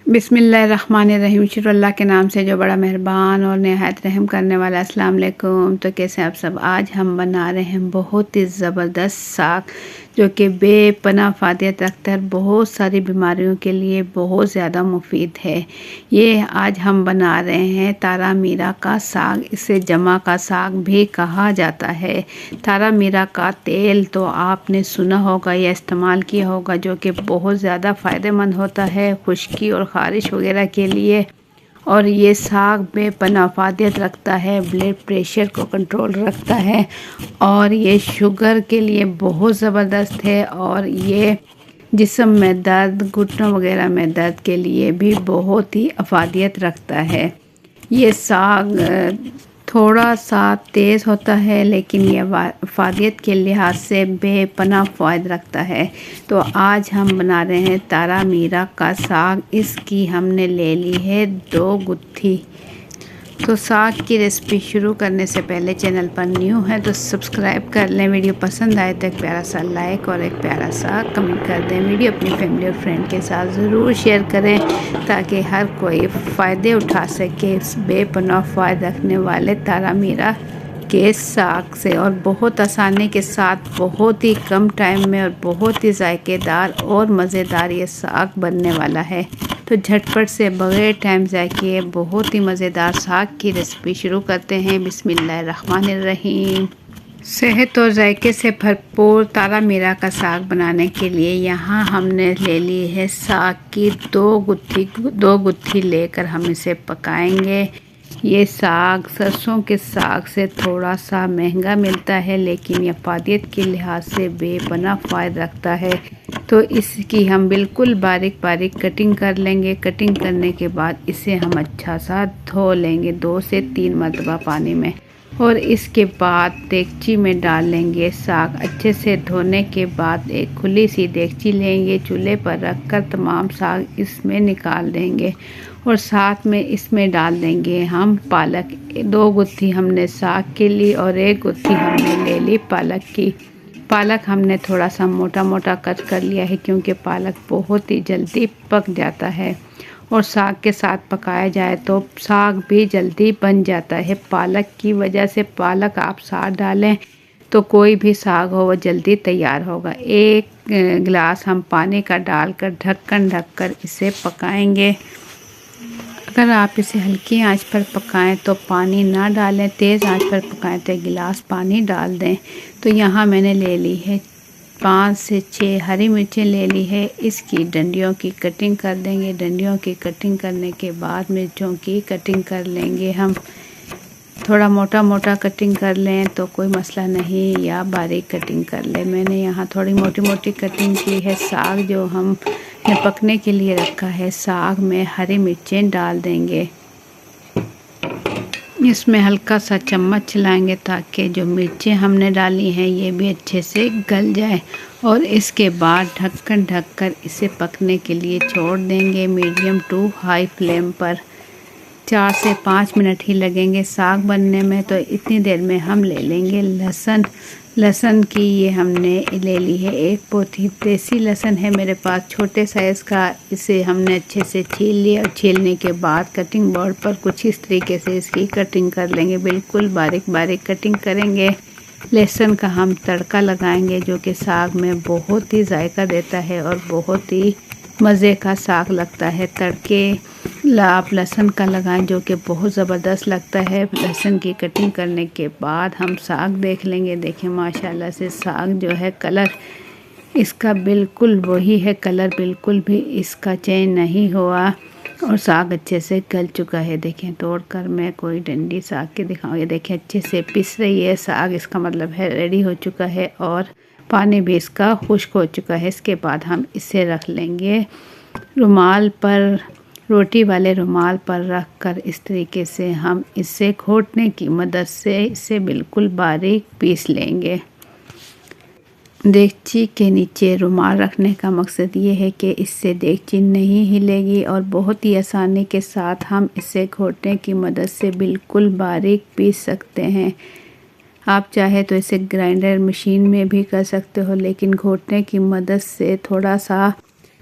बिस्मिल्लाहिर्रहमानिर्रहीम। शुरू अल्लाह के नाम से जो बड़ा मेहरबान और नहायत रहम करने वाला। अस्सलाम वालेकुम। तो कैसे आप सब? आज हम बना रहे हैं बहुत ही ज़बरदस्त साग जो कि बेपनाह फ़ायदे रखता है, बहुत सारी बीमारियों के लिए बहुत ज़्यादा मुफीद है। ये आज हम बना रहे हैं तारा मीरा का साग। इसे जमा का साग भी कहा जाता है। तारा मीरा का तेल तो आपने सुना होगा या इस्तेमाल किया होगा, जो कि बहुत ज़्यादा फ़ायदेमंद होता है खुश्की और ख़ारिश वगैरह के लिए। और ये साग बेपनाह फ़ायदे रखता है, ब्लड प्रेशर को कंट्रोल रखता है और ये शुगर के लिए बहुत ज़बरदस्त है। और ये जिस्म में दर्द, घुटनों वगैरह में दर्द के लिए भी बहुत ही अफादियत रखता है। ये साग थोड़ा सा तेज़ होता है, लेकिन ये अफादियत के लिहाज से बेपनाह फ़ायदा रखता है। तो आज हम बना रहे हैं तारा मीरा का साग। इसकी हमने ले ली है 2 गुत्थी। तो साग की रेसिपी शुरू करने से पहले चैनल पर न्यू है तो सब्सक्राइब कर लें। वीडियो पसंद आए तो एक प्यारा सा लाइक और एक प्यारा सा कमेंट कर दें। वीडियो अपनी फैमिली और फ्रेंड के साथ ज़रूर शेयर करें ताकि हर कोई फ़ायदे उठा सके इस बेपनाह फ़ायदा रखने वाले तारा मीरा के साग से। और बहुत आसानी के साथ, बहुत ही कम टाइम में और बहुत ही जायकेदार और मज़ेदार ये साग बनने वाला है। तो झटपट से बगैर टाइम ज़ाय किए बहुत ही मज़ेदार साग की रेसिपी शुरू करते हैं। बिस्मिल्लाहिर्रहमानिर्रहीम। सेहत और जायके से भरपूर तारा मीरा का साग बनाने के लिए यहाँ हमने ले ली है साग की 2 गुत्थी लेकर हम इसे पकाएंगे। ये साग सरसों के साग से थोड़ा सा महंगा मिलता है, लेकिन ये अफादियत के लिहाज से बेपनाह फ़ायदा रखता है। तो इसकी हम बिल्कुल बारीक बारीक कटिंग कर लेंगे। कटिंग करने के बाद इसे हम अच्छा सा धो लेंगे 2 से 3 मरतबा पानी में। और इसके बाद देगची में डाल लेंगे साग। अच्छे से धोने के बाद एक खुली सी देगची लेंगे, चूल्हे पर रखकर तमाम साग इसमें निकाल देंगे। और साथ में इसमें डाल देंगे हम पालक। 2 गुत्थी हमने साग के ली और 1 गुत्थी हमने ले ली पालक की। पालक हमने थोड़ा सा मोटा मोटा कट कर लिया है, क्योंकि पालक बहुत ही जल्दी पक जाता है और साग के साथ पकाया जाए तो साग भी जल्दी बन जाता है। पालक की वजह से पालक आप साथ डालें तो कोई भी साग हो वो जल्दी तैयार होगा। 1 गिलास हम पानी का डालकर ढक्कन ढककर इसे पकाएंगे। अगर आप इसे हल्की आंच पर पकाएं तो पानी ना डालें, तेज़ आंच पर पकाएं तो 1 गिलास पानी डाल दें। तो यहाँ मैंने ले ली है 5 से 6 हरी मिर्चें ले ली है। इसकी डंडियों की कटिंग कर देंगे। डंडियों की कटिंग करने के बाद मिर्चों की कटिंग कर लेंगे हम। थोड़ा मोटा मोटा कटिंग कर लें तो कोई मसला नहीं, या बारीक कटिंग कर लें। मैंने यहाँ थोड़ी मोटी मोटी कटिंग की है। साग जो हमने पकने के लिए रखा है, साग में हरी मिर्चें डाल देंगे। इसमें हल्का सा चम्मच चलाएंगे ताकि जो मिर्चें हमने डाली हैं ये भी अच्छे से गल जाए। और इसके बाद ढक्कन ढककर इसे पकने के लिए छोड़ देंगे मीडियम टू हाई फ्लेम पर। 4 से 5 मिनट ही लगेंगे साग बनने में। तो इतनी देर में हम ले लेंगे लहसुन। लहसुन की ये हमने ले ली है 1 पोथी। देसी लहसुन है मेरे पास छोटे साइज़ का। इसे हमने अच्छे से छील लिया और छीलने के बाद कटिंग बोर्ड पर कुछ इस तरीके से इसकी कटिंग कर लेंगे। बिल्कुल बारीक बारीक कटिंग करेंगे। लहसुन का हम तड़का लगाएंगे जो कि साग में बहुत ही जायका देता है और बहुत ही मज़े का साग लगता है। तड़के आप लहसुन का लगाएं जो कि बहुत ज़बरदस्त लगता है। लहसुन की कटिंग करने के बाद हम साग देख लेंगे। देखें माशाल्लाह से साग जो है कलर इसका बिल्कुल वही है, कलर बिल्कुल भी इसका चेंज नहीं हुआ और साग अच्छे से गल चुका है। देखें तोड़कर मैं कोई डंडी साग की दिखाऊँ। ये देखें अच्छे से पिस रही है साग, इसका मतलब है रेडी हो चुका है और पानी भी इसका खुश्क हो चुका है। इसके बाद हम इसे रख लेंगे रुमाल पर, रोटी वाले रुमाल पर रख कर इस तरीके से हम इसे घोटने की मदद से इसे बिल्कुल बारीक पीस लेंगे। देगची के नीचे रुमाल रखने का मकसद ये है कि इससे देगची नहीं हिलेगी और बहुत ही आसानी के साथ हम इसे घोटने की मदद से बिल्कुल बारीक पीस सकते हैं। आप चाहे तो इसे ग्राइंडर मशीन में भी कर सकते हो, लेकिन घोटने की मदद से थोड़ा सा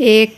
1